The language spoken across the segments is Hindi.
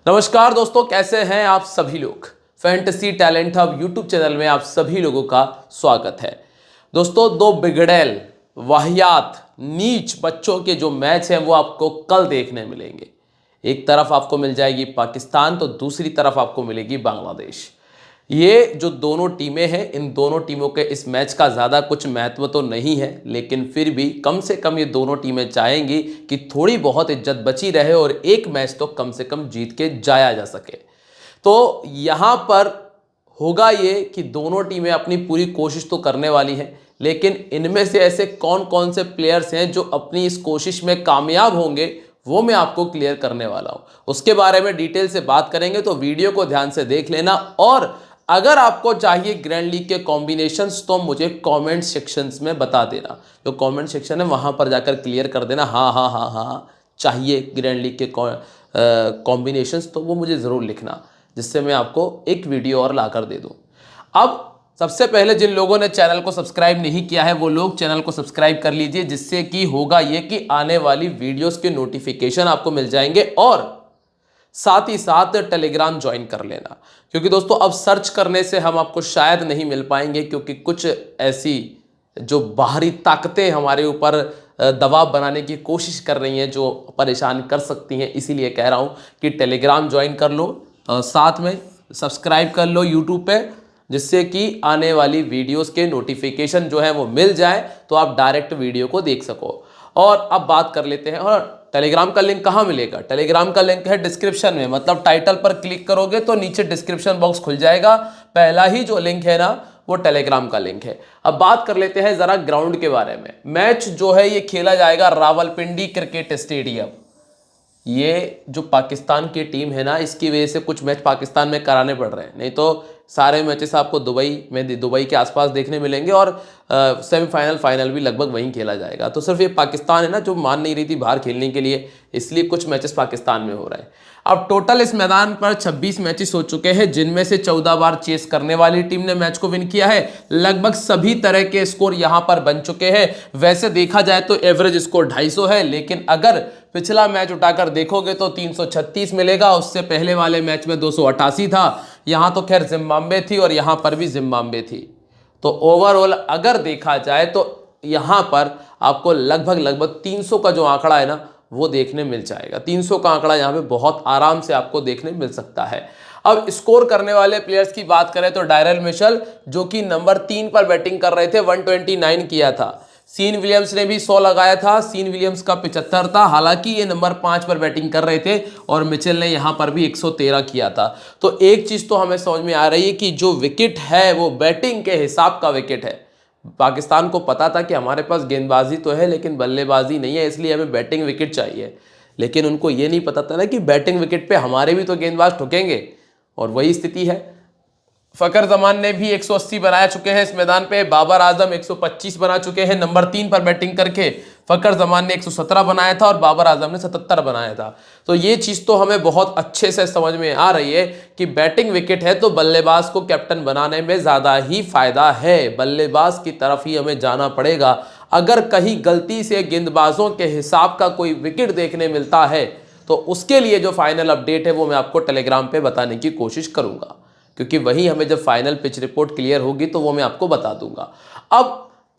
नमस्कार दोस्तों, कैसे हैं आप सभी लोग। Fantasy talent hub YouTube channel में आप सभी लोगों का स्वागत है। दोस्तों, दो बिगड़ैल वाहियात नीच बच्चों के जो मैच हैं वो आपको कल देखने मिलेंगे। एक तरफ आपको मिल जाएगी पाकिस्तान तो दूसरी तरफ आपको मिलेगी बांग्लादेश। ये जो दोनों टीमें हैं, इन दोनों टीमों के इस मैच का ज़्यादा कुछ महत्व तो नहीं है, लेकिन फिर भी कम से कम ये दोनों टीमें चाहेंगी कि थोड़ी बहुत इज्जत बची रहे और एक मैच तो कम से कम जीत के जाया जा सके। तो यहाँ पर होगा ये कि दोनों टीमें अपनी पूरी कोशिश तो करने वाली हैं, लेकिन इनमें से ऐसे कौन कौन से प्लेयर्स हैं जो अपनी इस कोशिश में कामयाब होंगे वो मैं आपको क्लियर करने वाला हूं। उसके बारे में डिटेल से बात करेंगे, तो वीडियो को ध्यान से देख लेना। और अगर आपको चाहिए ग्रैंड लीग के कॉम्बिनेशंस तो मुझे कमेंट सेक्शंस में बता देना। जो कमेंट सेक्शन है वहां पर जाकर क्लियर कर देना, हाँ हाँ हाँ हाँ चाहिए ग्रैंड लीग के कॉम्बिनेशंस, तो वो मुझे ज़रूर लिखना, जिससे मैं आपको एक वीडियो और लाकर दे दूं। अब सबसे पहले जिन लोगों ने चैनल को सब्सक्राइब नहीं किया है वो लोग चैनल को सब्सक्राइब कर लीजिए, जिससे कि होगा ये कि आने वाली वीडियोस के नोटिफिकेशन आपको मिल जाएंगे। और साथ ही साथ टेलीग्राम ज्वाइन कर लेना, क्योंकि दोस्तों अब सर्च करने से हम आपको शायद नहीं मिल पाएंगे, क्योंकि कुछ ऐसी जो बाहरी ताकतें हमारे ऊपर दबाव बनाने की कोशिश कर रही हैं जो परेशान कर सकती हैं। इसीलिए कह रहा हूं कि टेलीग्राम ज्वाइन कर लो, साथ में सब्सक्राइब कर लो यूट्यूब पे, जिससे कि आने वाली वीडियोस के नोटिफिकेशन जो है वो मिल जाए तो आप डायरेक्ट वीडियो को देख सको। और अब बात कर लेते हैं, और टेलीग्राम का लिंक कहाँ मिलेगा। टेलीग्राम का लिंक है डिस्क्रिप्शन में, मतलब टाइटल पर क्लिक करोगे तो नीचे डिस्क्रिप्शन बॉक्स खुल जाएगा। पहला ही जो लिंक है ना वो टेलीग्राम का लिंक है। अब बात कर लेते हैं जरा ग्राउंड के बारे में। मैच जो है ये खेला जाएगा रावलपिंडी क्रिकेट स्टेडियम। ये जो पाकिस्तान की टीम है ना, इसकी वजह से कुछ मैच पाकिस्तान में कराने पड़ रहे हैं, नहीं तो सारे मैचेस आपको दुबई के आसपास देखने मिलेंगे। और सेमीफाइनल फाइनल भी लगभग वहीं खेला जाएगा। तो सिर्फ ये पाकिस्तान है ना जो मान नहीं रही थी बाहर खेलने के लिए, इसलिए कुछ मैचेस पाकिस्तान में हो रहे हैं। अब टोटल इस मैदान पर 26 मैचेस हो चुके हैं, जिनमें से 14 बार चेस करने वाली टीम ने मैच को विन किया है। लगभग सभी तरह के स्कोर यहां पर बन चुके हैं। वैसे देखा जाए तो एवरेज स्कोर 250 है, लेकिन अगर पिछला मैच उठाकर देखोगे तो 336 मिलेगा। उससे पहले वाले मैच में 288 था। यहां तो खैर जिम्बाब्वे थी और यहां पर भी जिम्बाब्वे थी। तो ओवरऑल अगर देखा जाए तो यहां पर आपको लगभग 300 का जो आंकड़ा है ना वो देखने मिल जाएगा। 300 का आंकड़ा यहां पे बहुत आराम से आपको देखने मिल सकता है। अब स्कोर करने वाले प्लेयर्स की बात करें तो डायरल मिशेल जो कि नंबर 3 पर बैटिंग कर रहे थे, 129 किया था। सीन विलियम्स ने भी 100 लगाया था, सीन विलियम्स का 75 था। हालांकि ये नंबर 5 पर बैटिंग कर रहे थे और मिचेल ने यहां पर भी 113 किया था। तो एक चीज तो हमें समझ में आ रही है कि जो विकेट है वो बैटिंग के हिसाब का विकेट है। पाकिस्तान को पता था कि हमारे पास गेंदबाजी तो है लेकिन बल्लेबाजी नहीं है, इसलिए हमें बैटिंग विकेट चाहिए। लेकिन उनको ये नहीं पता था ना कि बैटिंग विकेट पे हमारे भी तो गेंदबाज ठुकेंगे, और वही स्थिति है। फकर जमान ने भी 180 बनाया चुके हैं इस मैदान पे। बाबर आजम 125 बना चुके हैं नंबर 3 पर बैटिंग करके। फकर जमान ने 117 बनाया था और बाबर आजम ने 77 बनाया था। तो ये चीज तो हमें बहुत अच्छे से समझ में आ रही है कि बैटिंग विकेट है तो बल्लेबाज को कैप्टन बनाने में ज्यादा ही फायदा है। बल्लेबाज की तरफ ही हमें जाना पड़ेगा। अगर कहीं गलती से गेंदबाजों के हिसाब का कोई विकेट देखने मिलता है तो उसके लिए जो फाइनल अपडेट है वो मैं आपको टेलीग्राम पे बताने की कोशिश करूंगा, क्योंकि वही हमें जब फाइनल पिच रिपोर्ट क्लियर होगी तो वो मैं आपको बता दूंगा। अब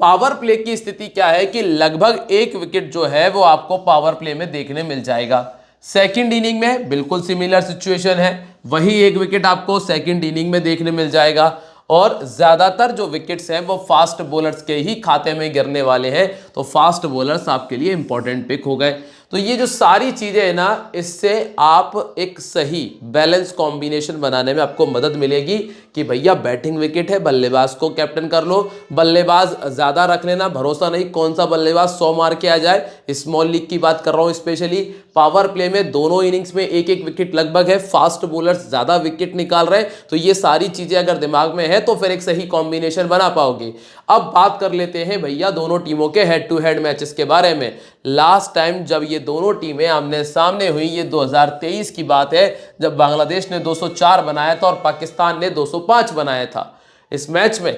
पावर प्ले की स्थिति क्या है कि लगभग एक विकेट जो है वो आपको पावर प्ले में देखने मिल जाएगा। सेकंड इनिंग में बिल्कुल सिमिलर सिचुएशन है, वही एक विकेट आपको सेकंड इनिंग में देखने मिल जाएगा। और ज्यादातर जो विकेट्स हैं वो फास्ट बॉलर्स के ही खाते में गिरने वाले हैं, तो फास्ट बॉलर्स आपके लिए इंपॉर्टेंट पिक हो गए। तो ये जो सारी चीजें है ना, इससे आप एक सही बैलेंस कॉम्बिनेशन बनाने में आपको मदद मिलेगी कि भैया बैटिंग विकेट है, बल्लेबाज को कैप्टन कर लो। बल्लेबाज ज्यादा रख लेना, भरोसा नहीं कौन सा बल्लेबाज 100 मार के आ जाए। स्मॉल लीग की बात कर रहा हूं स्पेशली। पावर प्ले में दोनों इनिंग्स में एक एक विकेट लगभग है, फास्ट बॉलर्स ज्यादा विकेट निकाल रहे हैं। तो ये सारी चीजें अगर दिमाग में है तो फिर एक सही कॉम्बिनेशन बना पाओगे। अब बात कर लेते हैं भैया दोनों टीमों के हेड टू हेड मैचेस के बारे में। लास्ट टाइम जब ये दोनों टीमें आमने सामने हुई, ये 2023 की बात है, जब बांग्लादेश ने 204 बनाया था और पाकिस्तान ने 205 बनाया था। इस मैच में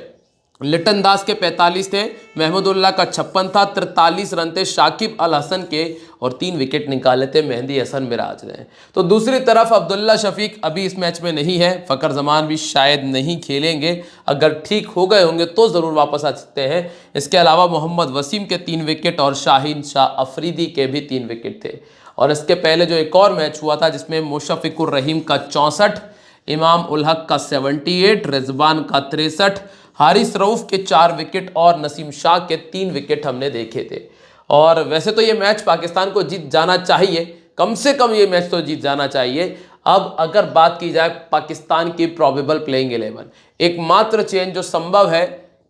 लिटन दास के 45 थे, महमूदुल्लाह का 56 था, 43 रन थे शाकिब अल हसन के, और 3 विकेट निकाले थे मेहदी हसन मिराज ने। तो दूसरी तरफ अब्दुल्ला शफीक अभी इस मैच में नहीं है, फ़खर जमान भी शायद नहीं खेलेंगे, अगर ठीक हो गए होंगे तो ज़रूर वापस आ सकते हैं। इसके अलावा मोहम्मद वसीम के 3 विकेट और शाहीन शाह अफरीदी के भी 3 विकेट थे। और इसके पहले जो एक और मैच हुआ था जिसमें मुशफ़िकुर रहीम का 64, इमाम उल हक का 78, रिजवान का 63, हारिस रऊफ के 4 विकेट और नसीम शाह के 3 विकेट हमने देखे थे। और वैसे तो ये मैच पाकिस्तान को जीत जाना चाहिए, कम से कम ये मैच तो जीत जाना चाहिए। अब अगर बात की जाए पाकिस्तान की प्रोबेबल प्लेइंग 11, एकमात्र चेंज जो संभव है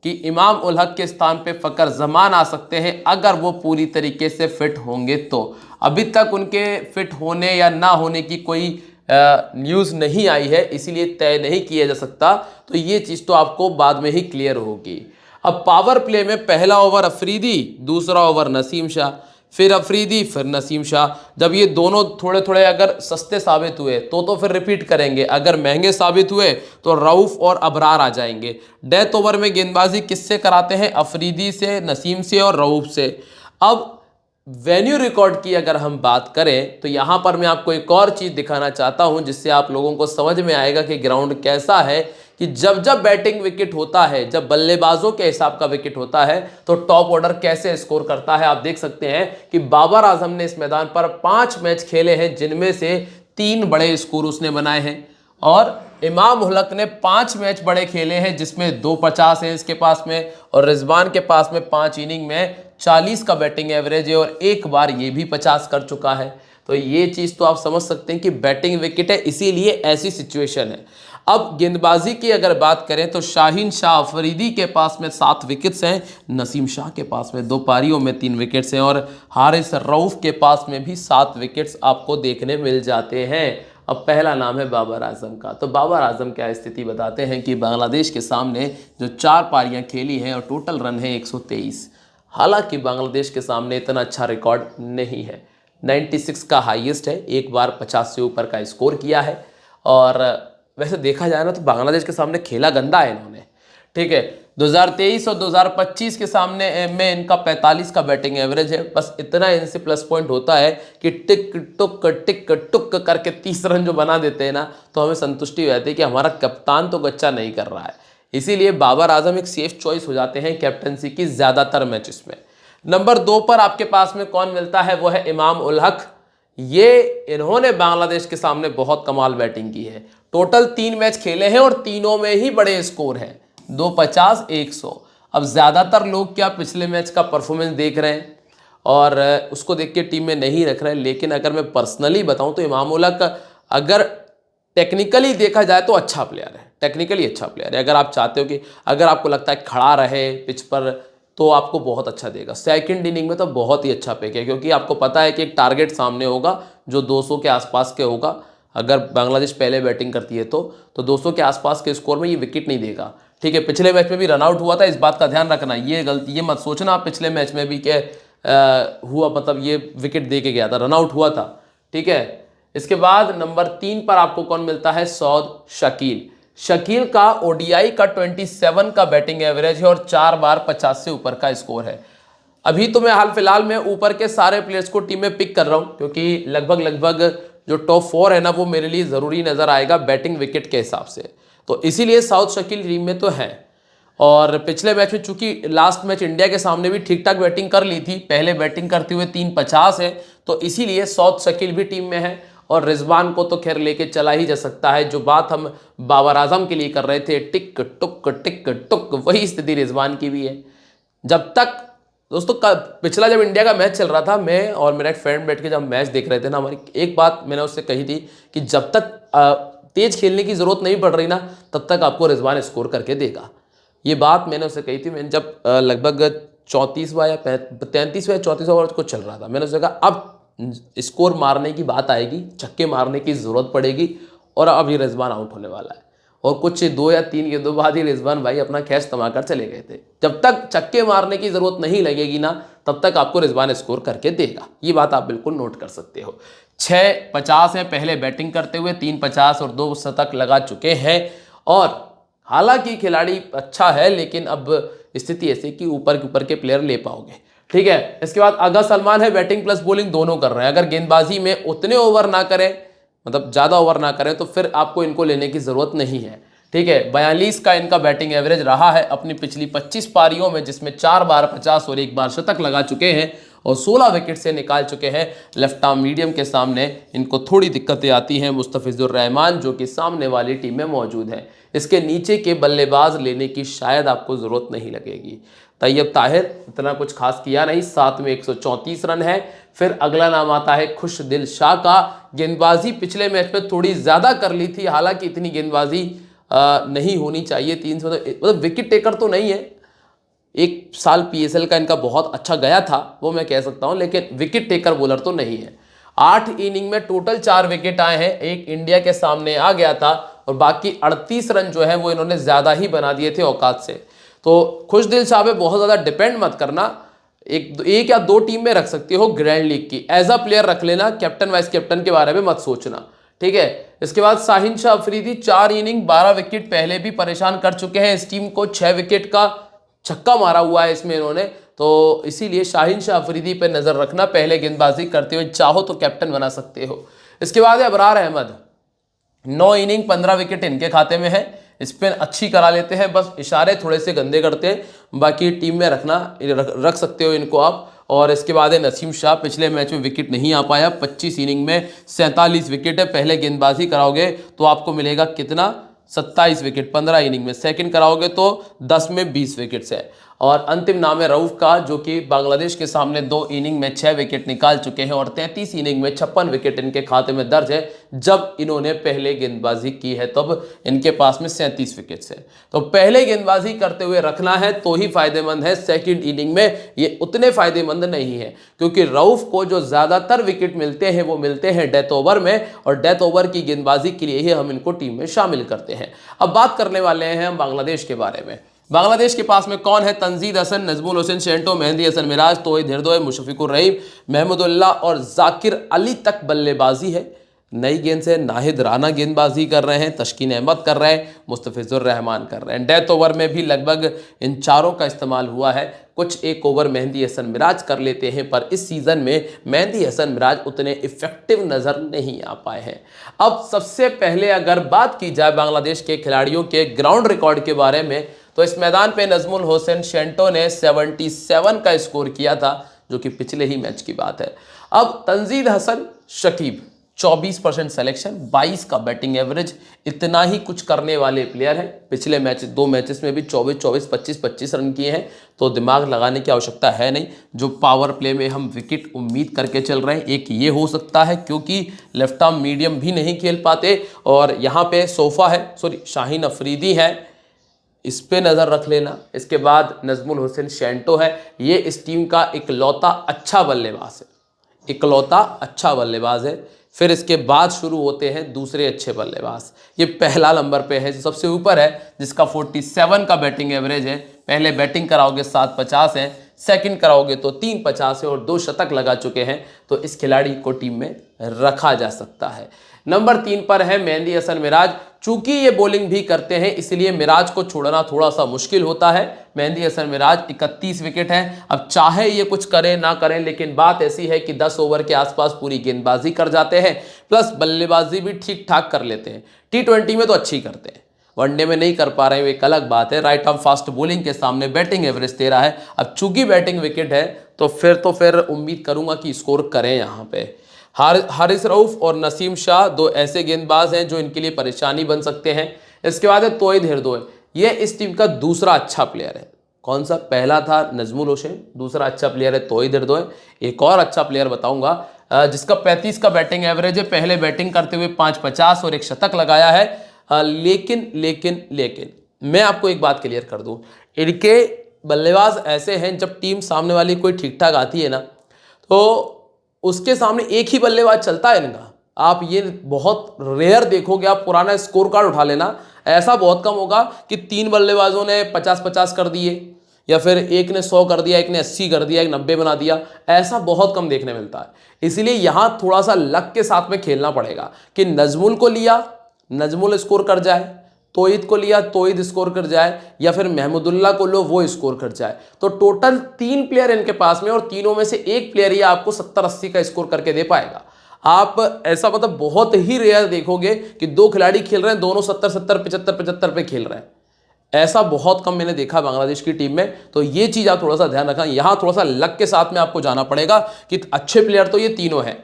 कि इमाम उल हक के स्थान पे फ़खर जमान आ सकते हैं अगर वो पूरी तरीके से फिट होंगे तो। अभी तक उनके फिट होने या ना होने की कोई न्यूज़ नहीं आई है, इसीलिए तय नहीं किया जा सकता, तो ये चीज़ तो आपको बाद में ही क्लियर होगी। अब पावर प्ले में पहला ओवर अफरीदी, दूसरा ओवर नसीम शाह, फिर अफरीदी, फिर नसीम शाह। जब ये दोनों थोड़े थोड़े अगर सस्ते साबित हुए तो फिर रिपीट करेंगे, अगर महंगे साबित हुए तो रऊफ और अबरार आ जाएंगे। डेथ ओवर में गेंदबाजी किससे कराते हैं? अफरीदी से, नसीम से और रऊफ से। अब वेन्यू रिकॉर्ड की अगर हम बात करें तो यहाँ पर मैं आपको एक और चीज़ दिखाना चाहता हूँ जिससे आप लोगों को समझ में आएगा कि ग्राउंड कैसा है, कि जब जब बैटिंग विकेट होता है, जब बल्लेबाजों के हिसाब का विकेट होता है तो टॉप ऑर्डर कैसे स्कोर करता है। आप देख सकते हैं कि बाबर आजम ने इस मैदान पर 5 मैच खेले हैं जिनमें से 3 बड़े स्कोर उसने बनाए हैं, और इमाम उल हक ने 5 मैच बड़े खेले हैं जिसमें 250 है इसके पास में, और रिजवान के पास में 5 इनिंग में 40 का बैटिंग एवरेज है, और एक बार ये भी 50 कर चुका है। तो ये चीज़ तो आप समझ सकते हैं कि बैटिंग विकेट है, इसीलिए ऐसी सिचुएशन है। अब गेंदबाजी की अगर बात करें तो शाहीन शाह अफरीदी के पास में 7 विकेट्स हैं, नसीम शाह के पास में 2 पारियों में 3 विकेट्स हैं, और हारिस रऊफ के पास में भी 7 विकेट्स आपको देखने मिल जाते हैं। अब पहला नाम है बाबर आजम का। तो बाबर आजम क्या स्थिति बताते हैं कि बांग्लादेश के सामने जो 4 पारियां खेली हैं और टोटल रन है 123। हालांकि बांग्लादेश के सामने इतना अच्छा रिकॉर्ड नहीं है, 96 का हाईएस्ट है, एक बार 50 से ऊपर का स्कोर किया है। और वैसे देखा जाए ना तो बांग्लादेश के सामने खेला गंदा है इन्होंने, ठीक है। 2023 और 2025 के सामने में इनका 45 का बैटिंग एवरेज है, बस इतना इनसे प्लस पॉइंट होता है कि टिक टुक करके 30 रन जो बना देते हैं ना, तो हमें संतुष्टि हो जाती है कि हमारा कप्तान तो गच्चा नहीं कर रहा है। इसीलिए बाबर आजम एक सेफ चॉइस हो जाते हैं कैप्टनसी की ज़्यादातर मैचेस में। नंबर 2 पर आपके पास में कौन मिलता है? वो है इमाम उल हक। ये इन्होंने बांग्लादेश के सामने बहुत कमाल बैटिंग की है, टोटल 3 मैच खेले हैं और तीनों में ही बड़े स्कोर हैं, 250 100। अब ज़्यादातर लोग क्या पिछले मैच का परफॉर्मेंस देख रहे हैं और उसको देख के टीम में नहीं रख रहे हैं, लेकिन अगर मैं पर्सनली बताऊं तो इमाम उल हक अगर टेक्निकली देखा जाए तो अच्छा प्लेयर है, टेक्निकली अच्छा प्लेयर है। अगर आप चाहते हो कि अगर आपको लगता है खड़ा रहे पिच पर तो आपको बहुत अच्छा देगा। सेकंड इनिंग में तो बहुत ही अच्छा पिक है, क्योंकि आपको पता है कि एक टारगेट सामने होगा जो 200 के आसपास के होगा। अगर बांग्लादेश पहले बैटिंग करती है तो 200 के आसपास के स्कोर में ये विकेट नहीं देगा, ठीक है। पिछले मैच में भी रनआउट हुआ था, इस बात का ध्यान रखना। ये गलती ये मत सोचना आप पिछले मैच में भी क्या हुआ, मतलब ये विकेट दे के गया था, रनआउट हुआ था, ठीक है। इसके बाद नंबर 3 पर आपको कौन मिलता है? सौद शकील। शकील का ओडीआई का 27 का बैटिंग एवरेज है और 4 बार 50 से ऊपर का स्कोर है। अभी तो मैं हाल फिलहाल में ऊपर के सारे प्लेयर्स को टीम में पिक कर रहा हूं, क्योंकि लगभग जो टॉप 4 है ना वो मेरे लिए ज़रूरी नज़र आएगा बैटिंग विकेट के हिसाब से, तो इसीलिए साउथ शकील टीम में तो है। और पिछले मैच में चूंकि लास्ट मैच इंडिया के सामने भी ठीक ठाक बैटिंग कर ली थी, पहले बैटिंग करते हुए 350 है, तो इसीलिए साउथ शकील भी टीम में है। और रिजवान को तो खैर लेके चला ही जा सकता है। जो बात हम बाबर आजम के लिए कर रहे थे टिक टुक, वही स्थिति रिजवान की भी है। जब तक दोस्तों पिछला जब इंडिया का मैच चल रहा था, मैं और मेरा एक फ्रेंड बैठ के जब मैच देख रहे थे ना, हमारी एक बात मैंने उससे कही थी कि जब तक तेज खेलने की ज़रूरत नहीं पड़ रही ना, तब तक आपको रिजवान स्कोर करके देगा। ये बात मैंने उससे कही थी। मैंने जब लगभग 34वां या 33वां 34वां ओवर को चल रहा था, मैंने उससे कहा अब स्कोर मारने की बात आएगी, छक्के मारने की ज़रूरत पड़ेगी, और अब ये रिजवान आउट होने वाला है। और कुछ 2 या 3 गेंदों बाद ही रिजवान भाई अपना कैच थमाकर चले गए थे। जब तक छक्के मारने की ज़रूरत नहीं लगेगी ना, तब तक आपको रिजवान स्कोर करके देगा। ये बात आप बिल्कुल नोट कर सकते हो। 650 है पहले बैटिंग करते हुए, 350 और 2 शतक लगा चुके हैं। और हालांकि खिलाड़ी अच्छा है, लेकिन अब स्थिति ऐसी कि ऊपर के प्लेयर ले पाओगे। ठीक है, इसके बाद आगा सलमान है, बैटिंग प्लस बॉलिंग दोनों कर रहे हैं। अगर गेंदबाजी में उतने ओवर ना करें, मतलब ज़्यादा ओवर ना करें, तो फिर आपको इनको लेने की ज़रूरत नहीं है। ठीक है, 42 का इनका बैटिंग एवरेज रहा है अपनी पिछली 25 पारियों में, जिसमें 4 बार 50 और 1 बार शतक लगा चुके हैं और 16 विकेट से निकाल चुके हैं। लेफ्ट आर्म मीडियम के सामने इनको थोड़ी दिक्कतें आती हैं मुस्तफिजुर रहमान, जो कि सामने वाली टीम में मौजूद है। इसके नीचे के बल्लेबाज लेने की शायद आपको ज़रूरत नहीं लगेगी। तैयब ताहिर इतना कुछ खास किया नहीं, 7 में 134 रन है। फिर अगला नाम आता है खुशदिल शाह का। गेंदबाजी पिछले मैच में थोड़ी ज़्यादा कर ली थी, हालांकि इतनी गेंदबाजी नहीं होनी चाहिए। 3 से मतलब विकेट टेकर तो नहीं है, एक साल पीएसएल का इनका बहुत अच्छा गया था वो मैं कह सकता हूं, लेकिन विकेट टेकर बॉलर तो नहीं है। 8 इनिंग में टोटल 4 विकेट आए हैं, एक इंडिया के सामने आ गया था और बाकी 38 रन जो है वो इन्होंने ज़्यादा ही बना दिए थे औकात से। तो खुशदिल शाह पे बहुत ज़्यादा डिपेंड मत करना, एक या दो टीम में रख सकते हो ग्रैंड लीग की, एज अ प्लेयर रख लेना, कैप्टन वाइस कैप्टन के बारे में मत सोचना। ठीक है, इसके बाद शाहीन शाह अफरीदी 4 इनिंग 12 विकेट, पहले भी परेशान कर चुके हैं इस टीम को, 6 विकेट का छक्का मारा हुआ है इसमें इन्होंने, तो इसीलिए शाहीन शाह अफरीदी पे नजर रखना, पहले गेंदबाजी करते हुए चाहो तो कैप्टन बना सकते हो। इसके बाद है अबरार अहमद, 9 इनिंग 15 विकेट इनके खाते में है, स्पिन अच्छी करा लेते हैं, बस इशारे थोड़े से गंदे करते हैं, बाकी टीम में रख सकते हो इनको आप। और इसके बाद है नसीम शाह, पिछले मैच में विकेट नहीं आ पाया, 25 इनिंग में 47 विकेट है, पहले गेंदबाजी कराओगे तो आपको मिलेगा कितना, 27 विकेट, 15 इनिंग में, सेकंड कराओगे तो 10 में 20 विकेट है। और अंतिम नाम है रऊफ का, जो कि बांग्लादेश के सामने 2 इनिंग में 6 विकेट निकाल चुके हैं और 33 इनिंग में 56 विकेट इनके खाते में दर्ज है। जब इन्होंने पहले गेंदबाजी की है तब इनके पास में 37 विकेट है। तो पहले गेंदबाजी करते हुए रखना है तो ही फायदेमंद है, सेकंड इनिंग में ये उतने फायदेमंद नहीं है, क्योंकि रऊफ को जो ज्यादातर विकेट मिलते हैं वो मिलते हैं डेथ ओवर में, और डेथ ओवर की गेंदबाजी के लिए ही हम इनको टीम में शामिल करते हैं। अब बात करने वाले हैं हम बांग्लादेश के बारे में। बांग्लादेश के पास में कौन है, तंजीद हसन, नजमुल हुसैन शेंटो, मेहंदी हसन मिराज, तोहिद हिरदोय, मुशफिकुर रहीम, महमूदुल्लाह और जाकिर अली तक बल्लेबाजी है। नई गेंद से नाहिद राना गेंदबाजी कर रहे हैं, तस्कीन अहमद कर रहे हैं, मुस्तफिजुर रहमान कर रहे हैं। डेथ ओवर में भी लगभग इन चारों का इस्तेमाल हुआ है, कुछ एक ओवर मेहंदी हसन मिराज कर लेते हैं, पर इस सीज़न में मेहंदी हसन मिराज उतने इफेक्टिव नज़र नहीं आ पाए हैं। अब सबसे पहले अगर बात की जाए बांग्लादेश के खिलाड़ियों के ग्राउंड रिकॉर्ड के बारे में, तो इस मैदान पे नजमुल हुसैन शेंटो ने 77 का स्कोर किया था, जो कि पिछले ही मैच की बात है। अब तंजीद हसन शकीब 24% सिलेक्शन, 22 का बैटिंग एवरेज, इतना ही कुछ करने वाले प्लेयर हैं। पिछले मैच 2 मैचेस में भी 24-24, 25-25 रन किए हैं, तो दिमाग लगाने की आवश्यकता है नहीं। जो पावर प्ले में हम विकेट उम्मीद करके चल रहे हैं, एक ये हो सकता है क्योंकि लेफ्ट आर्म मीडियम भी नहीं खेल पाते, और यहाँ पे सोफा है, सॉरी शाहीन अफरीदी है, इस पे नज़र रख लेना। इसके बाद नजमुल हुसैन शेंटो है, ये इस टीम का इकलौता अच्छा बल्लेबाज है, इकलौता अच्छा बल्लेबाज है। फिर इसके बाद शुरू होते हैं दूसरे अच्छे बल्लेबाज, ये पहला नंबर पे है, सबसे ऊपर है, जिसका 47 का बैटिंग एवरेज है। पहले बैटिंग कराओगे 750 है, सेकंड कराओगे तो 350 है और 2 शतक लगा चुके हैं, तो इस खिलाड़ी को टीम में रखा जा सकता है। नंबर 3 पर है मेहंदी हसन मिराज, चूंकि ये बॉलिंग भी करते हैं इसलिए मिराज को छोड़ना थोड़ा सा मुश्किल होता है। मेहंदी हसन मिराज 31 विकेट है, अब चाहे ये कुछ करें ना करें, लेकिन बात ऐसी है कि 10 ओवर के आसपास पूरी गेंदबाजी कर जाते हैं, प्लस बल्लेबाजी भी ठीक ठाक कर लेते हैं। T20 में तो अच्छी करते हैं, वनडे में नहीं कर पा रहे हैं, एक अलग बात है। राइट आर्म फास्ट बॉलिंग के सामने बैटिंग एवरेज 13 है। अब चूंकि बैटिंग विकेट है तो फिर उम्मीद करूंगा कि स्कोर करें। यहाँ पे हारिस रऊफ और नसीम शाह 2 ऐसे गेंदबाज हैं जो इनके लिए परेशानी बन सकते हैं। इसके बाद है तोहिद हिरदोय, ये इस टीम का दूसरा अच्छा प्लेयर है। कौन सा, पहला था नजमुल हुसैन, दूसरा अच्छा प्लेयर है तोहिद हिरदोय। एक और अच्छा प्लेयर बताऊंगा जिसका 35 का बैटिंग एवरेज है, पहले बैटिंग करते हुए 550 और 1 शतक लगाया है। लेकिन मैं आपको एक बात क्लियर कर दूं, इनके बल्लेबाज ऐसे हैं, जब टीम सामने वाली कोई ठीक ठाक आती है ना, तो उसके सामने एक ही बल्लेबाज चलता है इनका। आप ये बहुत रेयर देखोगे, आप पुराना स्कोर कार्ड उठा लेना, ऐसा बहुत कम होगा कि 3 बल्लेबाजों ने 50-50 कर दिए, या फिर एक ने 100 कर दिया, एक ने 80 कर दिया, एक 90 बना दिया, ऐसा बहुत कम देखने मिलता है। इसलिए यहां थोड़ा सा लक के साथ में खेलना पड़ेगा कि नजमुल को लिया, नजमुल स्कोर कर जाए, तोहिद को लिया, तोहिद स्कोर कर जाए, या फिर महमूदुल्लाह को लो, वो स्कोर कर जाए। तो टोटल 3 प्लेयर इनके पास में, और तीनों में से एक प्लेयर ही आपको 70-80 का स्कोर करके दे पाएगा। आप ऐसा मतलब बहुत ही रेयर देखोगे कि 2 खिलाड़ी खेल रहे हैं, दोनों 70-70, 75-75 पे खेल रहे हैं। ऐसा बहुत कम मैंने देखा बांग्लादेश की टीम में। तो ये चीज़ आप थोड़ा सा ध्यान रखना, यहां थोड़ा सा लक के साथ में आपको जाना पड़ेगा कि अच्छे प्लेयर तो ये तीनों हैं।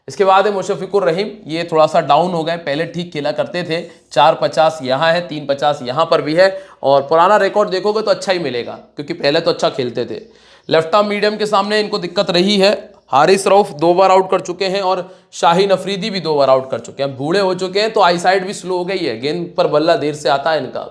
इसके बाद है मुशफिकुर रहीम, ये थोड़ा सा डाउन हो गए, पहले ठीक खेला करते थे। 450 यहाँ है, 350 यहाँ पर भी है, और पुराना रिकॉर्ड देखोगे तो अच्छा ही मिलेगा, क्योंकि पहले तो अच्छा खेलते थे। लेफ्ट आर्म मीडियम के सामने इनको दिक्कत रही है। हारिस रऊफ 2 बार आउट कर चुके हैं, और शाहीन अफरीदी भी 2 बार आउट कर चुके हैं। बूढ़े हो चुके हैं तो आई साइड भी स्लो हो गई है, गेंद पर बल्ला देर से आता है इनका।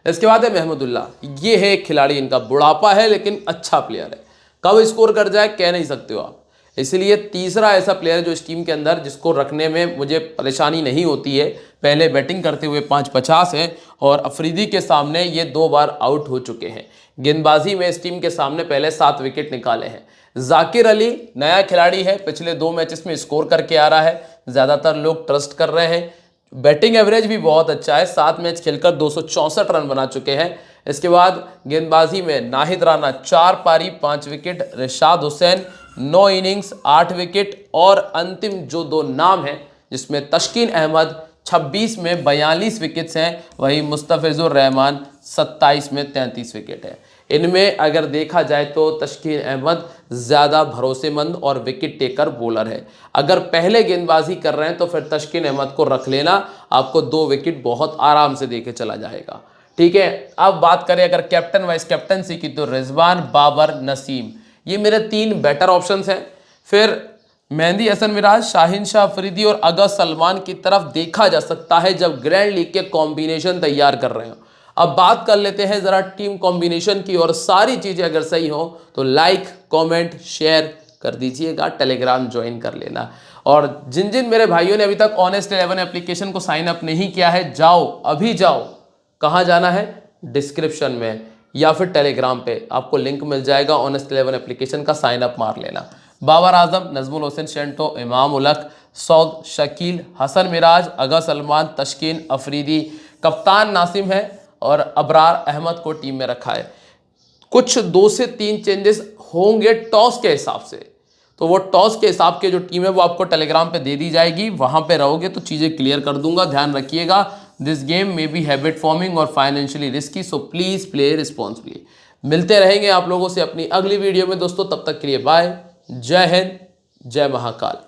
इसके बाद है महमूदुल्लाह, ये है एक खिलाड़ी, इनका बुढ़ापा है लेकिन अच्छा प्लेयर है, कब स्कोर कर जाए कह नहीं सकते हो आप। इसलिए तीसरा ऐसा प्लेयर है जो इस टीम के अंदर जिसको रखने में मुझे परेशानी नहीं होती है। पहले बैटिंग करते हुए 550 है, और अफरीदी के सामने ये 2 बार आउट हो चुके हैं। गेंदबाजी में इस टीम के सामने पहले 7 विकेट निकाले हैं। जाकिर अली नया खिलाड़ी है, पिछले 2 मैचेस में स्कोर करके आ रहा है, ज़्यादातर लोग ट्रस्ट कर रहे हैं। बैटिंग एवरेज भी बहुत अच्छा है, 7 मैच खेलकर 264 रन बना चुके हैं। इसके बाद गेंदबाजी में नाहिद राना 4 पारी 5 wicket, Rishad Hussain 9 innings 8 wicket, और अंतिम जो 2 नाम हैं जिसमें तस्कीन अहमद 26 में 42 विकेट्स हैं, वही मुस्तफिजुर रहमान 27 में 33 विकेट है। इनमें अगर देखा जाए तो तस्कीन अहमद ज़्यादा भरोसेमंद और विकेट टेकर बॉलर है। अगर पहले गेंदबाजी कर रहे हैं तो फिर तस्कीन अहमद को रख लेना, आपको 2 विकेट बहुत आराम से देके चला जाएगा। ठीक है, अब बात करें अगर कैप्टन वाइस कैप्टनसी की, तो रिजवान, बाबर, नसीम, ये मेरे 3 बेटर ऑप्शंस हैं। फिर मेहंदी हसन मिराज, शाहीन शाह अफरीदी और अगा सलमान की तरफ देखा जा सकता है जब ग्रैंड लीग के कॉम्बिनेशन तैयार कर रहे हो। अब बात कर लेते हैं ज़रा टीम कॉम्बिनेशन की, और सारी चीज़ें अगर सही हो तो लाइक, कमेंट, शेयर कर दीजिएगा, टेलीग्राम ज्वाइन कर लेना। और जिन जिन मेरे भाइयों ने अभी तक ऑनेस्ट 11 एप्लीकेशन को साइन अप नहीं किया है, जाओ अभी जाओ। कहाँ जाना है? डिस्क्रिप्शन में या फिर टेलीग्राम पे आपको लिंक मिल जाएगा, ऑनेस्ट 11 एप्लीकेशन का साइन अप मार लेना। बाबर आजम, नजमुल हुसैन शेंटो, इमाम उलक, सौद, शकील, हसन मिराज, अगा सलमान, तस्कीन अफरीदी, कप्तान नासिम है, और अबरार अहमद को टीम में रखा है। कुछ 2 से 3 चेंजेस होंगे टॉस के हिसाब से, तो वो टॉस के हिसाब के जो टीम है वो आपको टेलीग्राम पे दे दी जाएगी, वहाँ पे रहोगे तो चीज़ें क्लियर कर दूंगा। ध्यान रखिएगा, दिस गेम में बी हैबिट फॉर्मिंग और financially risky, so please play responsibly. मिलते रहेंगे आप लोगों से अपनी अगली वीडियो में दोस्तों, तब तक के लिए बाय, जय हिंद, जय महाकाल।